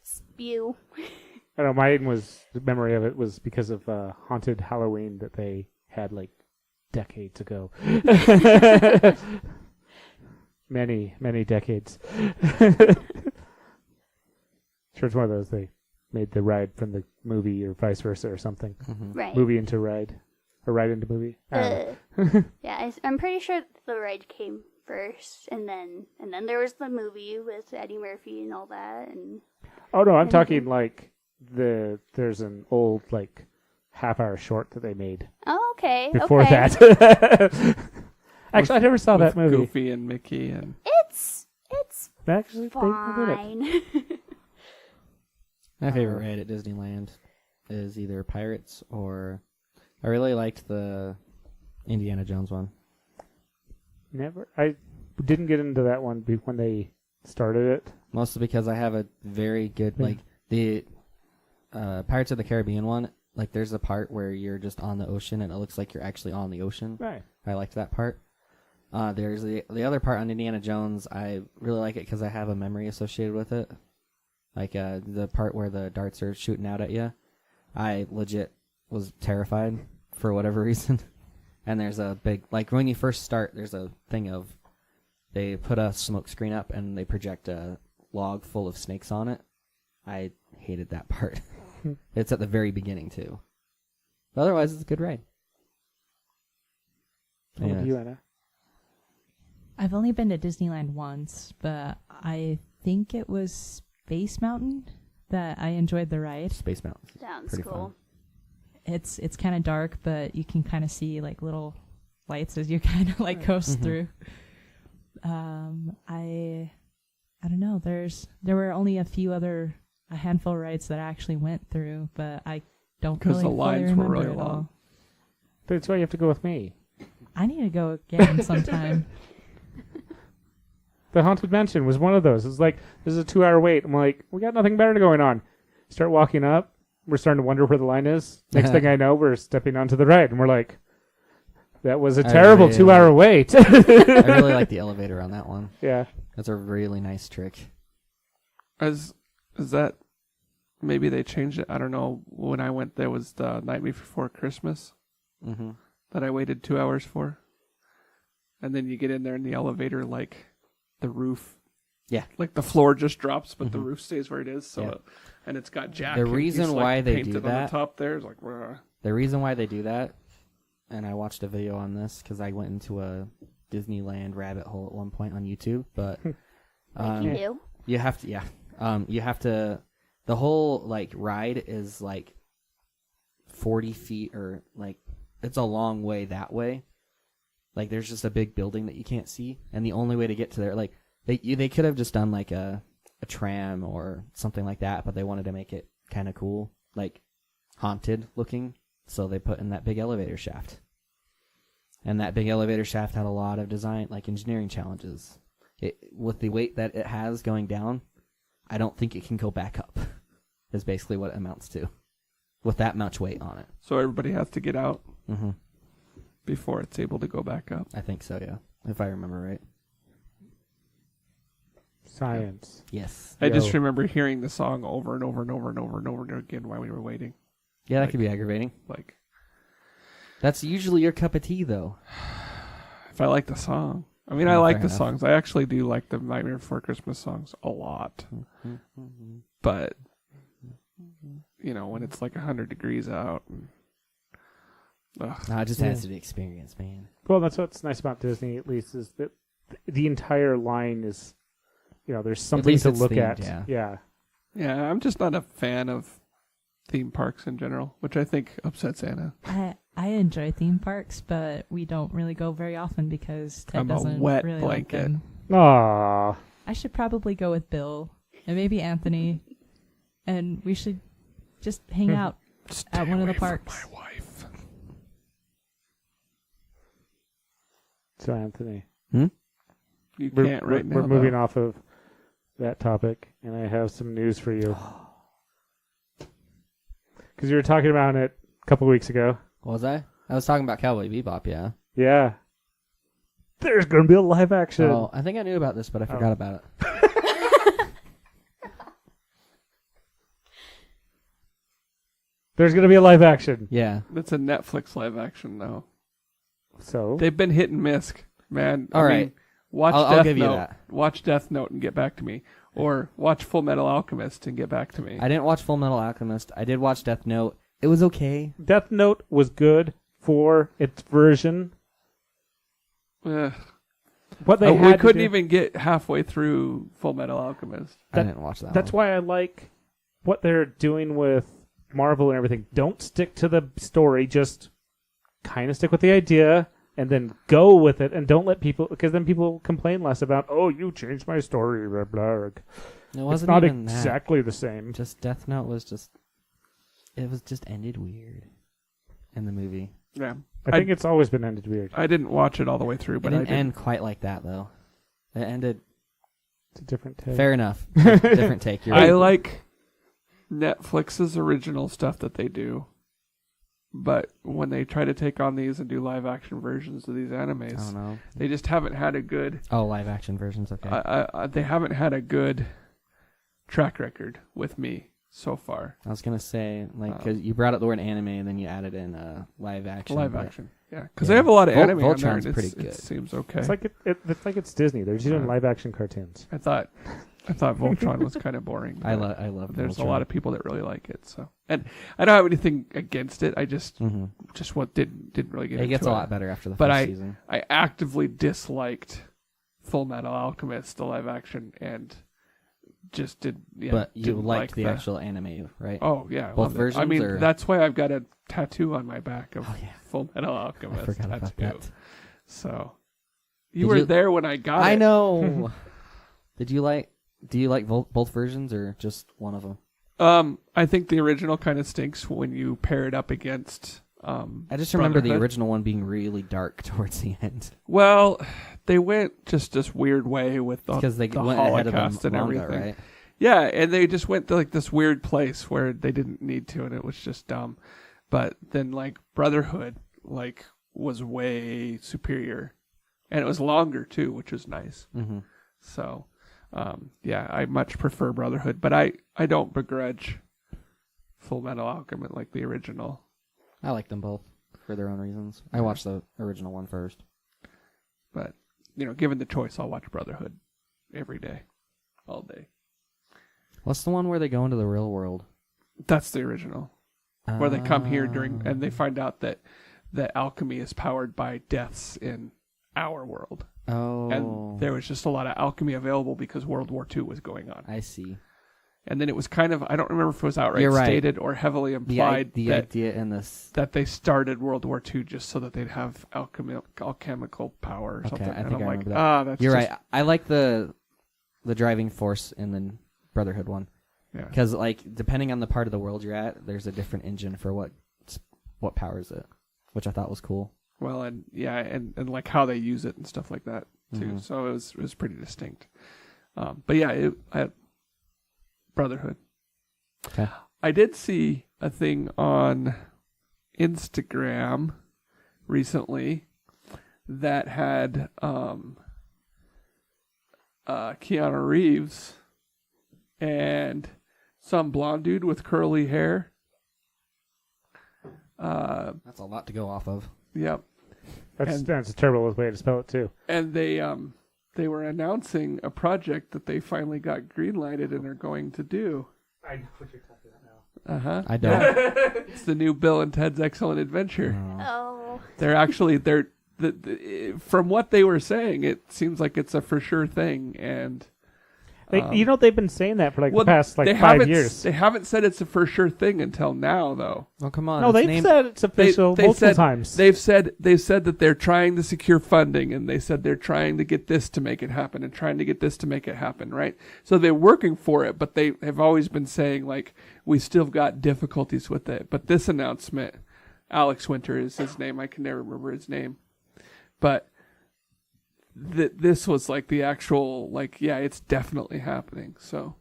spew. I don't know, mine was, the memory of it was because of Haunted Halloween that they had like decades ago. many, many decades. Sure, it's one of those, they made the ride from the movie or vice versa or something. Right. Movie into ride. Or ride into movie. Yeah, I'm pretty sure the ride came first, and then there was the movie with Eddie Murphy and all that, and Oh no, I'm talking like there's an old like half-hour short that they made okay. before okay. that. Actually, I never saw that movie. Goofy and Mickey and It's Actually, they did it. fine. My favorite ride at Disneyland is either Pirates or I really liked the Indiana Jones one. Never. I didn't get into that one when they started it. Mostly because I have a very good, like, the Pirates of the Caribbean one, like, there's a part where you're just on the ocean and it looks like you're actually on the ocean. Right. I liked that part. There's the other part on Indiana Jones, I really like it because I have a memory associated with it. Like, the part where the darts are shooting out at you. I legit was terrified for whatever reason. And there's a big, like, when you first start, there's a thing of, they put a smoke screen up and they project a log full of snakes on it. I hated that part. It's at the very beginning, too. But otherwise, it's a good ride. What about Anyways. you, Anna? I've only been to Disneyland once, but I think it was Space Mountain that I enjoyed the ride. Space Mountain. Sounds Pretty cool. fun. It's kind of dark, but you can kind of see like little lights as you kind of like coast through. I don't know. There were only a handful of rides that I actually went through, but I don't 'Cause really the fully lines were remember really it all. long. That's why you have to go with me. I need to go again sometime. The Haunted Mansion was one of those. It's like, there's a 2-hour wait. I'm like, we got nothing better going on. Start walking up. We're starting to wonder where the line is. Next thing I know, we're stepping onto the ride. And we're like, that was a terrible really- 2-hour wait. I really like the elevator on that one. Yeah. That's a really nice trick. is that maybe they changed it? I don't know. When I went, there was the Night Before Christmas Mm-hmm. that I waited 2 hours for, and then you get in there in the elevator, like the roof. Yeah. Like the floor just drops, but the Mhm. roof stays where it is. So, Yeah. and it's got Jack. The and he's, reason like, why they painted do on that- the top there is like, "Bruh." The reason why they do that, and I watched a video on this because I went into a Disneyland rabbit hole at one point on YouTube, but Like you do. you have to, you have to, the whole, like, ride is, like, 40 feet, or, like, it's a long way that way. Like, there's just a big building that you can't see, and the only way to get to there, like, they could have just done, like, a tram or something like that, but they wanted to make it kind of cool, like, haunted looking, so they put in that big elevator shaft. And that big elevator shaft had a lot of design, like, engineering challenges. With the weight that it has going down, I don't think it can go back up, is basically what it amounts to, with that much weight on it. So everybody has to get out Mm-hmm. before it's able to go back up. I think so, yeah, if I remember right. Science. Yes. I just Yo. remember hearing the song over and over and over and over and over again while we were waiting. Yeah, that Like- could be aggravating. Like, That's usually your cup of tea, though. if I like the song. I mean, I Oh, like fair the enough. songs. I actually do like the Nightmare Before Christmas songs a lot. But, you know, when it's like 100 degrees out. And, ugh. No, it just adds to the experience, man. Well, that's what's nice about Disney, at least, is that the entire line is, you know, there's something least to it's look themed, at. yeah. Yeah, I'm just not a fan of theme parks in general, which I think upsets Anna. I enjoy theme parks, but we don't really go very often because Ted I'm a doesn't wet really blanket. like them. Aww. I should probably go with Bill and maybe Anthony, and we should just hang out at one of the Stay away parks. from my wife. So, Anthony, You we're, can't right now. we're moving though. off of that topic, and I have some news for you. Because you were talking about it a couple weeks ago. Was I? I was talking about Cowboy Bebop, yeah. Yeah. There's going to be a live action. Oh, I think I knew about this, but I forgot about it. There's going to be a live action. Yeah. It's a Netflix live action now. So, They've been hit and miss, man. All I right. mean, watch I'll Death give you Note. that. Watch Death Note and get back to me, or watch Full Metal Alchemist and get back to me. I didn't watch Full Metal Alchemist. I did watch Death Note. It was okay. Death Note was good for its version. Ugh. what they we had couldn't to do, even get halfway through Full Metal Alchemist. I didn't watch that. That's one. why I like what they're doing with Marvel and everything. Don't stick to the story. Just kind of stick with the idea and then go with it. And don't let people... Because then people complain less about, oh, you changed my story. Blah, blah. It wasn't It's not even exactly the same. that. Just Death Note was just... It was just ended weird in the movie. Yeah. I think it's always been ended weird. I didn't watch it all the way through, It but I didn't did. end quite like that, though. It ended... It's a different take. Fair enough. Different take. You're I right. like Netflix's original stuff that they do, but when they try to take on these and do live action versions of these I animes, don't know. they just haven't had a good. Oh, live action versions. Okay. They haven't had a good track record with me so far. I was gonna say, like, because you brought up the word anime and then you added in live action. Live but- action, yeah, because Yeah. they have a lot of anime on there. Voltron's And pretty it good. seems okay. It's like it's like it's Disney. They're just doing live action cartoons. I thought Voltron was kind of boring. I but love. There's Voltron. a lot of people that really like it. So, and I don't have anything against it. I just Mhm. what didn't really get. It into gets a lot better after the But first season. I actively disliked Full Metal Alchemist, the live action, and just But you didn't liked like the actual anime, right? Oh yeah, I Both loved it. I versions, mean, or- that's why I've got a tattoo on my back of Oh, yeah. Full Metal Alchemist I forgot tattoo. about that. So Did you were you- there when I got it. I know. Do you like both versions or just one of them? I think the original kind of stinks when you pair it up against. I just remember the Brotherhood. original one being really dark towards the end. Well, they went just this weird way with the, Because they the went ahead of Holocaust the and manga, everything. right? Yeah, and they just went to like this weird place where they didn't need to, and it was just dumb. But then like Brotherhood like was way superior, and it was longer too, which was nice. Mm-hmm. So, yeah, I much prefer Brotherhood, but I don't begrudge Full Metal Alchemist like the original. I like them both for their own reasons. I watched the original one first. But given the choice, I'll watch Brotherhood every day, all day. What's the one where they go into the real world? That's the original. Where they come here and they find out that alchemy is powered by deaths in our world. Oh. And there was just a lot of alchemy available because World War II was going on. I see. And then it was kind of, I don't remember if it was outright You're right. stated or heavily implied The idea in this. that they started World War II just so that they'd have alchemical power or something. I and think I'm I like, remember that. that's You're just, right. I like the driving force in the Brotherhood one. Yeah. Because, like, depending on the part of the world you're at, there's a different engine for what powers it, which I thought was cool. Well, and yeah, and like how they use it and stuff like that too. Mhm. So it was pretty distinct. But yeah, Brotherhood. Okay. I did see a thing on Instagram recently that had Keanu Reeves and some blonde dude with curly hair. That's a lot to go off of. Yep. That's a terrible way to spell it too. And they were announcing a project that they finally got greenlighted and are going to do. I know what you're talking about now. Uh-huh. I don't. It's the new Bill and Ted's Excellent Adventure. Oh. They're from what they were saying, it seems like it's a for sure thing. And they've been saying that for the past they 5 years. They haven't said it's a for sure thing until now, though. Oh, come on. No, it's they've named- said it's official multiple times. They've said that they're trying to secure funding, and they said they're trying to get this to make it happen, and trying to get this to make it happen, right? So they're working for it, but they have always been saying like we still got difficulties with it. But this announcement, Alex Winter is his name. I can never remember his name, but this was like the actual yeah, it's definitely happening. So,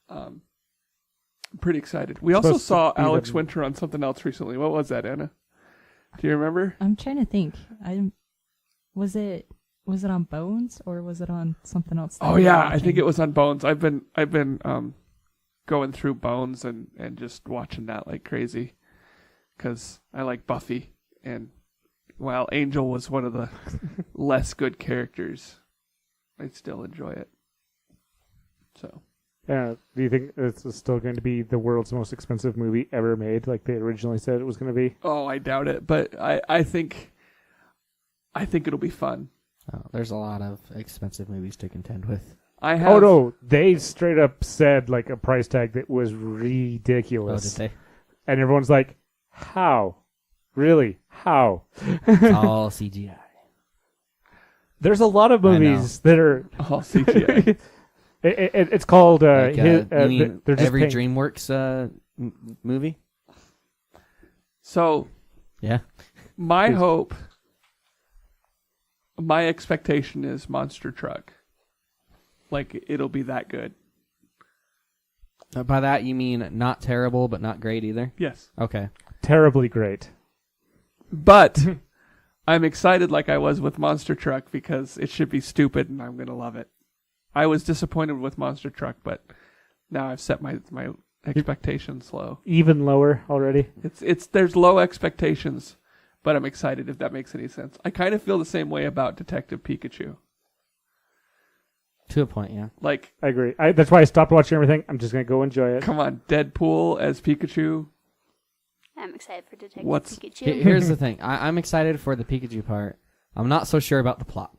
I'm pretty excited. We also Supposed to saw be Alex the- Winter on something else recently. What was that, Anna? Do you remember? I'm trying to think. Was it on Bones or was it on something else? that Oh we were yeah, I watching? think it was on Bones. I've been going through Bones and just watching that like crazy because I like Buffy, and while Angel was one of the less good characters, I still enjoy it. So Do you think it's still going to be the world's most expensive movie ever made, like they originally said it was going to be? I doubt it, but I think it'll be fun. Oh, there's a lot of expensive movies to contend with. I have. Oh no, they straight up said like a price tag that was Oh, ridiculous. did And everyone's like, how? Really? How? they? It's all CGI. There's a lot of movies that are. All CGI. It's called. Like, you mean they're just every paying- DreamWorks movie? So Yeah. my hope, my expectation is Monster Truck. Like, it'll be that good. By that you mean not terrible, but not great either? Yes. Okay. terribly great. But I'm excited like I was with Monster Truck because it should be stupid and I'm going to love it. I was disappointed with Monster Truck, but now I've set my expectations low. Even lower already. There's low expectations, but I'm excited if that makes any sense. I kind of feel the same way about Detective Pikachu. To a point, yeah. Like, I agree. That's why I stopped watching everything. I'm just going to go enjoy it. come on, Deadpool as Pikachu. I'm excited for Detective What's- Pikachu. Here's the thing. I'm excited for the Pikachu part. I'm not so sure about the plot.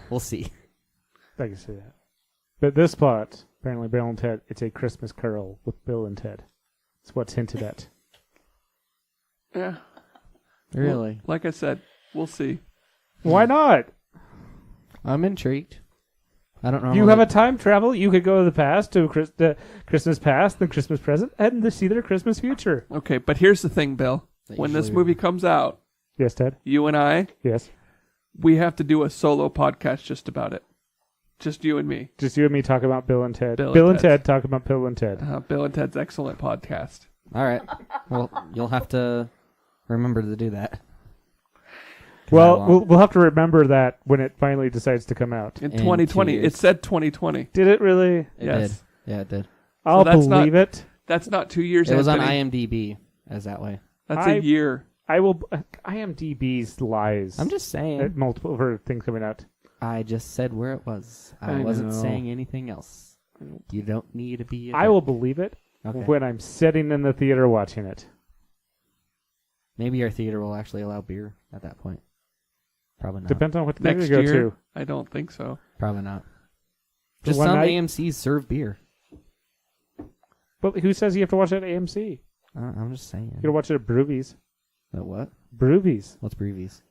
We'll see. I can see that. But this plot, apparently Bill and Ted, it's a Christmas Carol with Bill and Ted. It's what's hinted at. Yeah. Really? Like I said, we'll see. Why not? I'm intrigued. I don't know. You have a time travel. You could go to the past, to Christmas past, then Christmas present, and see their Christmas future. Okay, but here's the thing, Bill. When this movie comes out, Yes, Ted? you and I, Yes. we have to do a solo podcast just about it. Just you and me. Just you and me talk about Bill and Ted. Bill and Ted talk about Bill and Ted. Bill and Ted's excellent podcast. All right. Well, you'll have to remember to do that. 'Cause I Well, won't. we'll have to remember that when it finally decides to come out. In In 2020. 2 It years. said 2020. Did it really? It yes. did. Yeah, it did. I'll that's believe it. That's not 2 years, It was on Anthony. IMDb as that way. That's a year. I will. IMDb's lies. I'm just saying. Multiple for things coming out. I just said where it was. I I wasn't know. saying anything else. You don't need to be. I will believe it Okay. when I'm sitting in the theater watching it. Maybe our theater will actually allow beer at that point. Probably not. Depends on what theater Next you go year? to. I don't think so. Probably not. For Just one some night? AMCs serve beer. But who says you have to watch it at AMC? I'm just saying. You gotta watch it at Broovies. At what? Broovies. What's Breevies?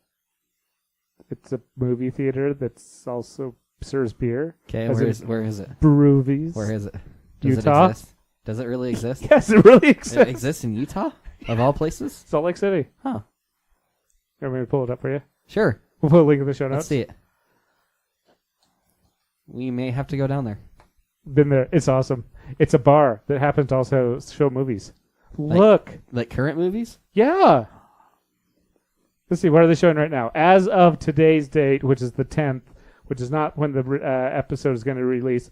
It's a movie theater that's also serves beer. Okay, As where in- is it? Broovies. Where is it? Does Utah? It exist? Does it really exist? Yes, it really exists. It exists in Utah? Of all places? Salt Lake City. Huh. You want me to pull it up for you? Sure. We'll put a link in the show notes. Let's see it. We may have to go down there. Been there. It's awesome. It's a bar that happens to also show movies. Look. Like current movies? Yeah. Let's see. What are they showing right now? As of today's date, which is the 10th, which is not when the episode is going to release.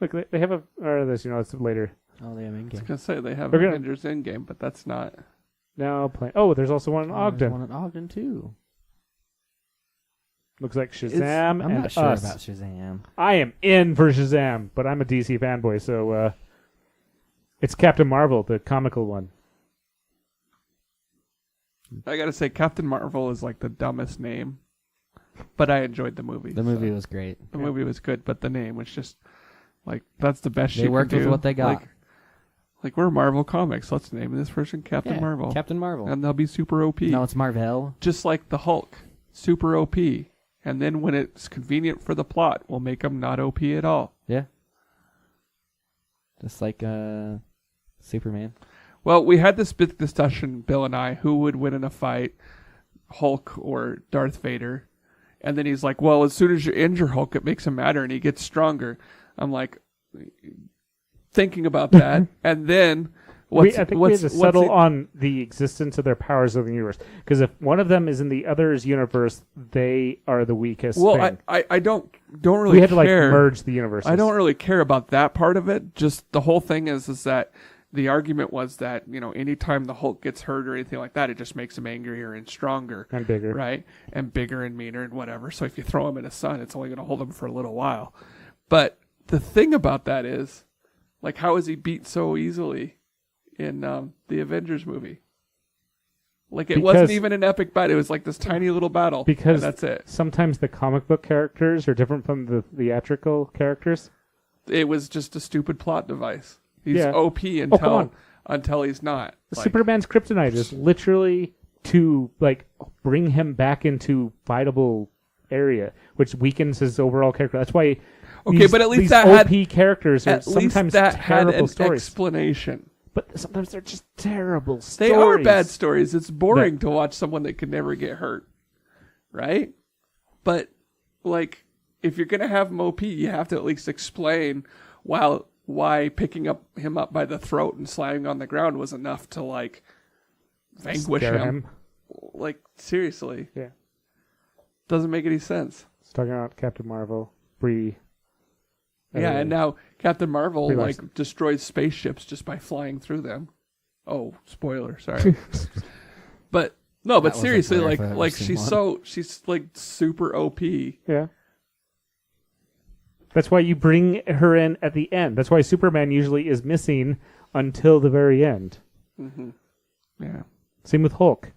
Look, they have a... Or this, it's later. Oh, they have I was in-game. going to say they have We're gonna- Avengers Endgame, but that's not. Now playing... Oh, there's also one in There's Ogden. one in Ogden, too. Looks like Shazam I'm and not sure Us. about Shazam. I am in for Shazam, but I'm a DC fanboy, so it's Captain Marvel, the comical one. I got to say, Captain Marvel is like the dumbest name, but I enjoyed the movie. The movie was great. The movie was good, but the name was just like, that's the best They you worked can with do. what they got. Like we're Marvel Comics. Let's name this person Captain Yeah, Marvel. Captain Marvel. And they'll be super OP. No, it's Marvel. Just like the Hulk. Super OP. And then when it's convenient for the plot, we'll make them not OP at all. Yeah. Just like Superman. Well, we had this big discussion, Bill and I, who would win in a fight, Hulk or Darth Vader. And then he's like, well, as soon as you injure Hulk, it makes him madder and he gets stronger. I'm like, thinking about that. And then, I think we had to settle on the existence of their powers of the universe. Because if one of them is in the other's universe, they are the weakest Well, thing. I don't really We had to care. merge the universes. I don't really care about that part of it. Just the whole thing is that the argument was that, anytime the Hulk gets hurt or anything like that, it just makes him angrier and stronger. And bigger. Right? And bigger and meaner and whatever. So if you throw him in the sun, it's only going to hold him for a little while. But the thing about that is, like, how is he beat so easily in the Avengers movie? Like it wasn't even an epic battle. It was like this tiny little battle. Because and that's it. Sometimes the comic book characters are different from the theatrical characters. It was just a stupid plot device. He's Yeah. OP until he's not. Like, Superman's kryptonite is literally to like bring him back into fightable area, which weakens his overall character. That's why. Okay, but at least these that OP had characters are at least sometimes that had terrible an stories. explanation. But sometimes they're just terrible stories. They are bad stories. It's boring to watch someone that could never get hurt, right? But like, if you're gonna have him OP, you have to at least explain why picking him up by the throat and slamming on the ground was enough to like vanquish him. Like seriously, Yeah, doesn't make any sense. it's talking about Captain Marvel, Brie. Yeah, and now Captain Marvel Brie like Larson. destroys spaceships just by flying through them. Oh, spoiler, sorry. But no, but wasn't seriously, clear if I've ever like seen she's like super OP. Yeah. That's why you bring her in at the end. That's why Superman usually is missing until the very end. Mm-hmm. Yeah, Same with Hulk.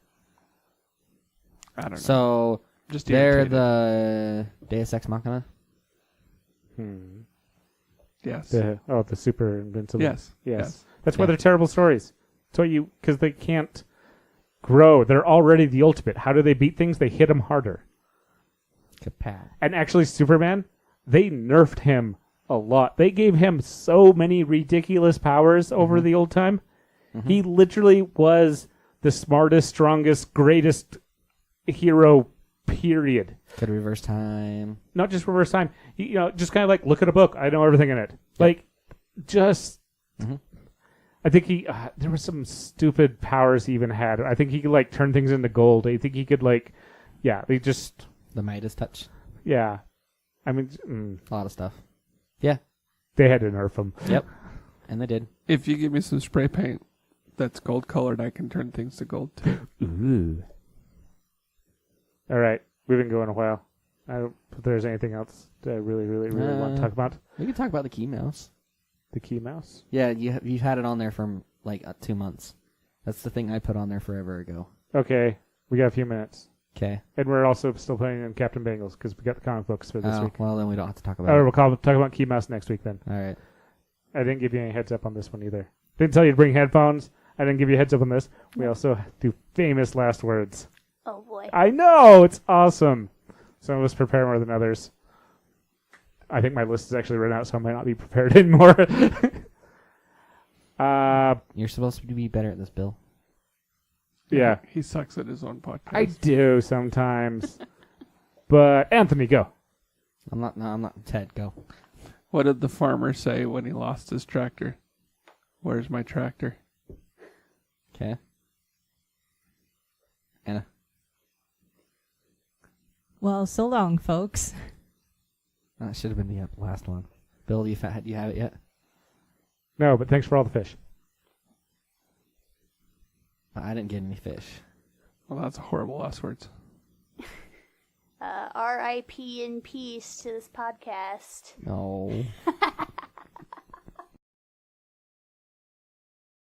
I don't know. So Just they're irritated. the Deus Ex Machina. Yes. The super invincible. Yes. That's why Yeah. they're terrible stories. So because they can't grow. They're already the ultimate. How do they beat things? They hit them harder. Kapat. And actually, Superman, they nerfed him a lot. They gave him so many ridiculous powers over the old time. He literally was the smartest, strongest, greatest hero, period. Could reverse time. Not just reverse time. Just kind of like, look at a book. I know everything in it. Like, just... I think there were some stupid powers he even had. I think he could, like, turn things into gold. I think he could, like... Yeah, they just... The Midas touch. Yeah. I mean... A lot of stuff. Yeah. They had to nerf him. Yep. And they did. If you give me some spray paint that's gold colored, I can turn things to gold too. Ooh. All right. We've been going a while. I don't know if there's anything else that I really, really, really want to talk about. We can talk about the key mouse. The key mouse? Yeah, you've had it on there for like 2 months. That's the thing I put on there forever ago. Okay. We got a few minutes. Okay. And we're also still playing in Captain Bangles because we got the comic books for this week. Well, then we don't have to talk about Oh, it. we'll talk about Key Mouse next week then. All right. I didn't give you any heads up on this one either. Didn't tell you to bring headphones. I didn't give you a heads up on this. We also do famous last words. Oh boy. I know! It's awesome. Some of us prepare more than others. I think my list is actually run out, so I might not be prepared anymore. You're supposed to be better at this, Bill. Yeah. He sucks at his own podcast. I do sometimes. But Anthony, go. I'm not. Ted, go. What did the farmer say when he lost his tractor? Where's my tractor? Okay. Anna. Well, so long, folks. That should have been the last one. Bill, do you have it yet? No, but thanks for all the fish. I didn't get any fish. Well, that's a horrible last words. R.I.P. in peace to this podcast. No.